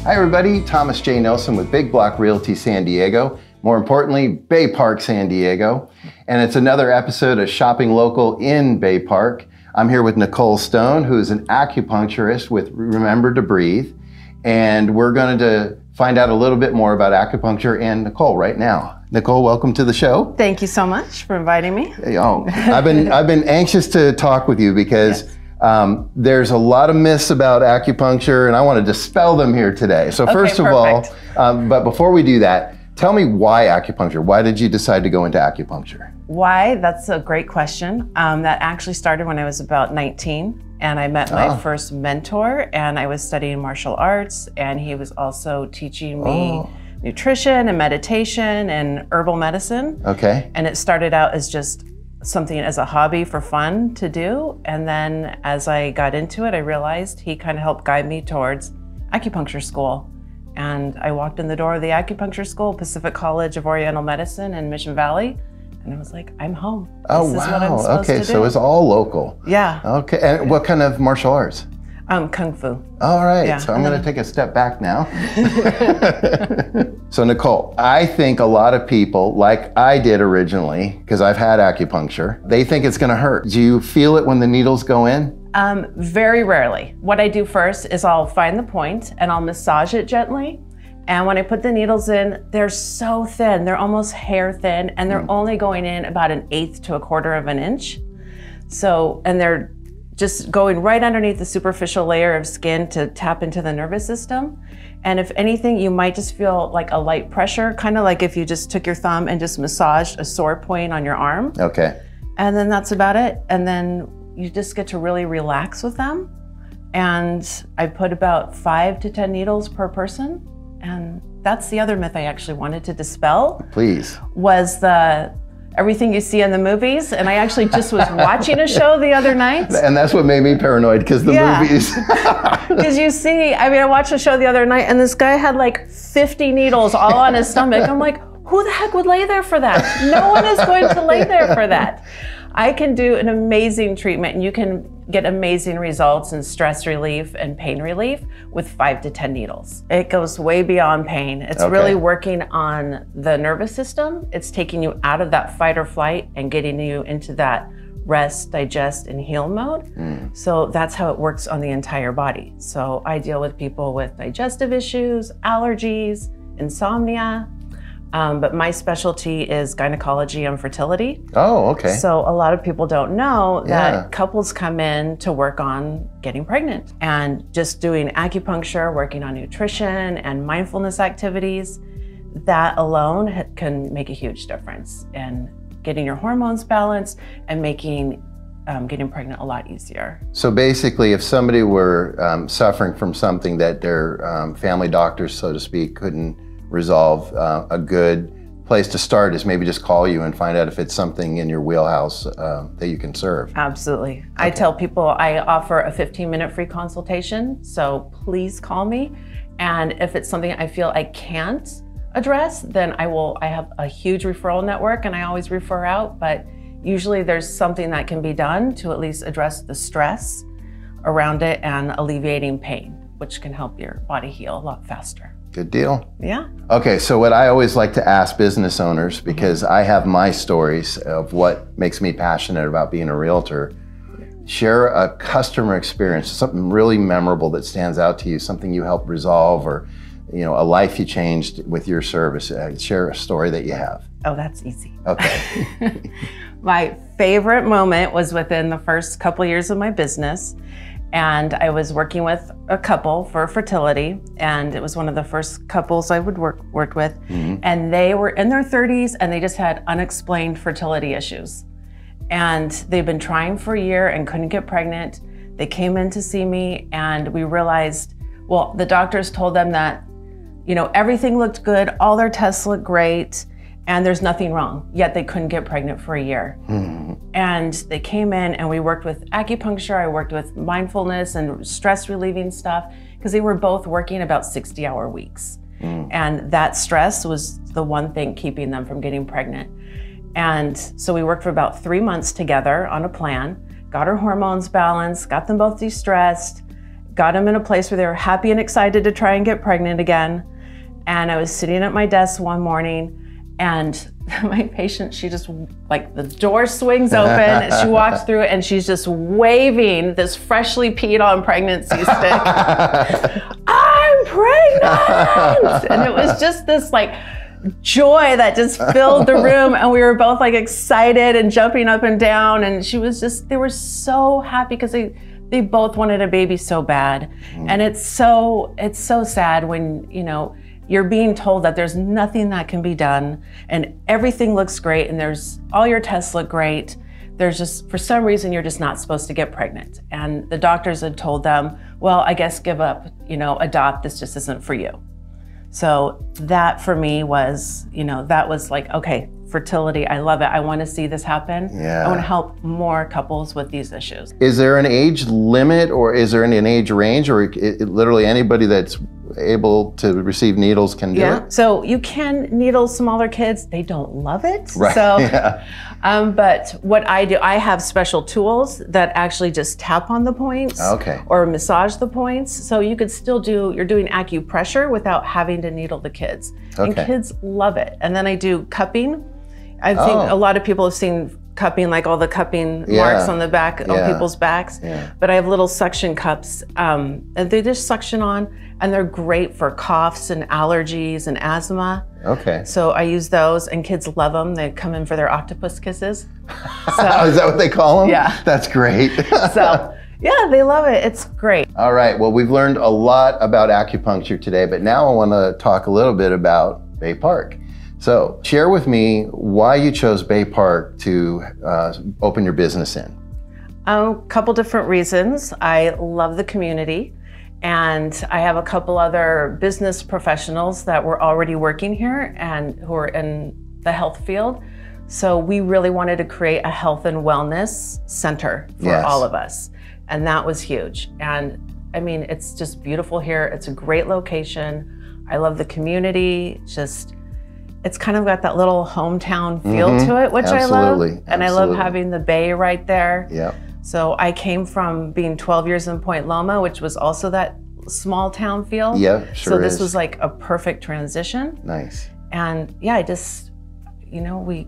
Hi everybody, Thomas J. Nelson with Big Block Realty San Diego. More importantly, Bay Park, San Diego. And it's another episode of Shopping Local in Bay Park. I'm here with Nicole Stone, who is an acupuncturist with Remember to Breathe. And we're going to find out a little bit more about acupuncture and Nicole right now. Nicole, welcome to the show. Thank you so much for inviting me. Oh, I've been anxious to talk with you because there's a lot of myths about acupuncture, and I want to dispel them here today. So first of all, but before we do that, tell me why acupuncture? Why did you decide to go into acupuncture? Why? That's a great question. That actually started when I was about 19. And I met my first mentor, and I was studying martial arts, and he was also teaching me nutrition and meditation and herbal medicine. Okay. And it started out as just something as a hobby for fun to do. And then as I got into it, I realized he kind of helped guide me towards acupuncture school. And I walked in the door of the acupuncture school, Pacific College of Oriental Medicine in Mission Valley. And I was like, I'm home. Oh, this wow. is what I'm supposed to do. So it's all local. Yeah. Okay. And what kind of martial arts? Kung Fu. All right. Yeah. So I'm going to take a step back now. So Nicole, I think a lot of people, like I did originally, because I've had acupuncture, they think it's going to hurt. Do you feel it when the needles go in? Very rarely. What I do first is I'll find the point and I'll massage it gently. And when I put the needles in, they're so thin. They're almost hair thin, and they're only going in about 1/8 to 1/4 of an inch. So, and they're just going right underneath the superficial layer of skin to tap into the nervous system. And if anything, you might just feel like a light pressure, kind of like if you just took your thumb and just massaged a sore point on your arm. Okay. And then that's about it. And then you just get to really relax with them. And I put about 5 to 10 needles per person. And that's the other myth I actually wanted to dispel. Please. Was everything you see in the movies. And I actually just was watching a show the other night. And that's what made me paranoid, because the movies. Because you see, I watched a show the other night and this guy had like 50 needles all on his stomach. I'm like, who the heck would lay there for that? No one is going to lay there for that. I can do an amazing treatment, and you can get amazing results in stress relief and pain relief with 5 to 10 needles. It goes way beyond pain. It's really working on the nervous system. It's taking you out of that fight or flight and getting you into that rest, digest, and heal mode. So that's how it works on the entire body. So I deal with people with digestive issues, allergies, insomnia, but my specialty is gynecology and fertility. Oh, okay. So a lot of people don't know that couples come in to work on getting pregnant, and just doing acupuncture, working on nutrition and mindfulness activities, that alone can make a huge difference in getting your hormones balanced and making getting pregnant a lot easier. So basically, if somebody were suffering from something that their family doctors, so to speak, couldn't resolve, a good place to start is maybe just call you and find out if it's something in your wheelhouse that you can serve. Absolutely. Okay. I tell people I offer a 15-minute free consultation, so please call me. And if it's something I feel I can't address, then I have a huge referral network and I always refer out, but usually there's something that can be done to at least address the stress around it and alleviating pain, which can help your body heal a lot faster. Good deal. Yeah. Okay, so what I always like to ask business owners, because I have my stories of what makes me passionate about being a realtor, share a customer experience, something really memorable that stands out to you, something you helped resolve, or a life you changed with your service. Share a story that you have. Oh, that's easy. Okay. My favorite moment was within the first couple years of my business. And I was working with a couple for fertility, and it was one of the first couples I would work with. And they were in their 30s and they just had unexplained fertility issues. And they'd been trying for a year and couldn't get pregnant. They came in to see me, and we realized, well, the doctors told them that, everything looked good, all their tests looked great, and there's nothing wrong, yet they couldn't get pregnant for a year. And they came in and we worked with acupuncture, I worked with mindfulness and stress relieving stuff, because they were both working about 60-hour weeks. And that stress was the one thing keeping them from getting pregnant. And so we worked for about 3 months together on a plan, got our hormones balanced, got them both de-stressed, got them in a place where they were happy and excited to try and get pregnant again. And I was sitting at my desk one morning, and my patient, she just, like, the door swings open and she walks through and she's just waving this freshly peed on pregnancy stick. I'm pregnant! And it was just this like joy that just filled the room, and we were both like excited and jumping up and down, and she was just, they were so happy because they both wanted a baby so bad. And it's so sad when, you know, you're being told that there's nothing that can be done and everything looks great and all your tests look great. There's just, for some reason, you're just not supposed to get pregnant. And the doctors had told them, well, I guess give up, you know, adopt, this just isn't for you. So that for me was, you know, that was like, okay, fertility, I love it. I want to see this happen. Yeah. I want to help more couples with these issues. Is there an age limit, or is there an age range, or literally anybody that's able to receive needles can do it? So you can needle smaller kids. They don't love it. Right. So, but what I do, I have special tools that actually just tap on the points or massage the points. So you could still you're doing acupressure without having to needle the kids. And kids love it. And then I do cupping. I think a lot of people have seen cupping, like all the cupping marks on the back on people's backs. But I have little suction cups, and they just suction on, and they're great for coughs and allergies and asthma. So I use those, and kids love them. They come in for their octopus kisses. So, is that what they call them? Yeah. That's great. So yeah, they love it. It's great. All right. Well, we've learned a lot about acupuncture today, but now I want to talk a little bit about Bay Park. So share with me why you chose Bay Park to open your business in. A couple different reasons. I love the community, and I have a couple other business professionals that were already working here and who are in the health field. So we really wanted to create a health and wellness center for all of us. And that was huge. And I mean, it's just beautiful here. It's a great location. I love the community. It's kind of got that little hometown feel to it, which I love. And I love having the bay right there. So I came from being 12 years in Point Loma, which was also that small town feel. So this was like a perfect transition. Nice. And yeah, I just, you know, I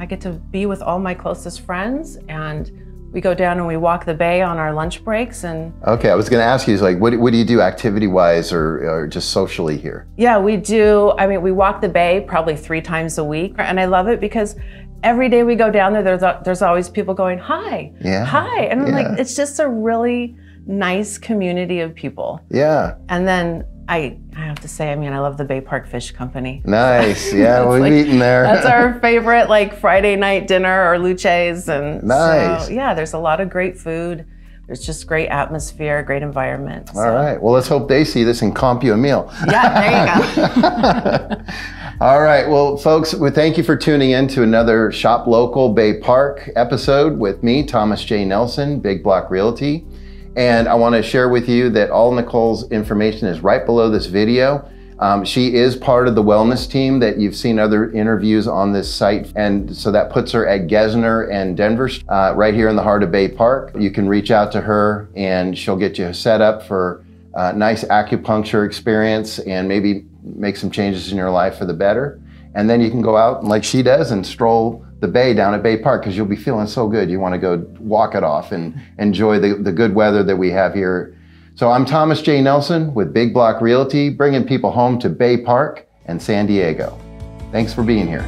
get to be with all my closest friends, and we go down and we walk the bay on our lunch breaks. And I was going to ask you, like, what do you do activity-wise or just socially here? Yeah, we do. I mean, we walk the bay probably 3 times a week, and I love it because every day we go down there, there's always people going, hi, hi, and I'm like, it's just a really nice community of people. And then I have to say, I mean, I love the Bay Park Fish Company. Nice. Yeah, we've eaten there. That's our favorite, like, Friday night dinner, or luces. And so, yeah, there's a lot of great food. There's just great atmosphere, great environment. All right. Well, let's hope they see this and comp you a meal. Yeah, there you go. All right. Well, folks, we thank you for tuning in to another Shop Local Bay Park episode with me, Thomas J. Nelson, Big Block Realty. And I want to share with you that all Nicole's information is right below this video. She is part of the wellness team that you've seen other interviews on this site. And so that puts her at Gesner and Denver, right here in the heart of Bay Park. You can reach out to her and she'll get you set up for a nice acupuncture experience and maybe make some changes in your life for the better. And then you can go out, like she does, and stroll the bay down at Bay Park, because you'll be feeling so good. You want to go walk it off and enjoy the good weather that we have here. So I'm Thomas J. Nelson with Big Block Realty, bringing people home to Bay Park and San Diego. Thanks for being here.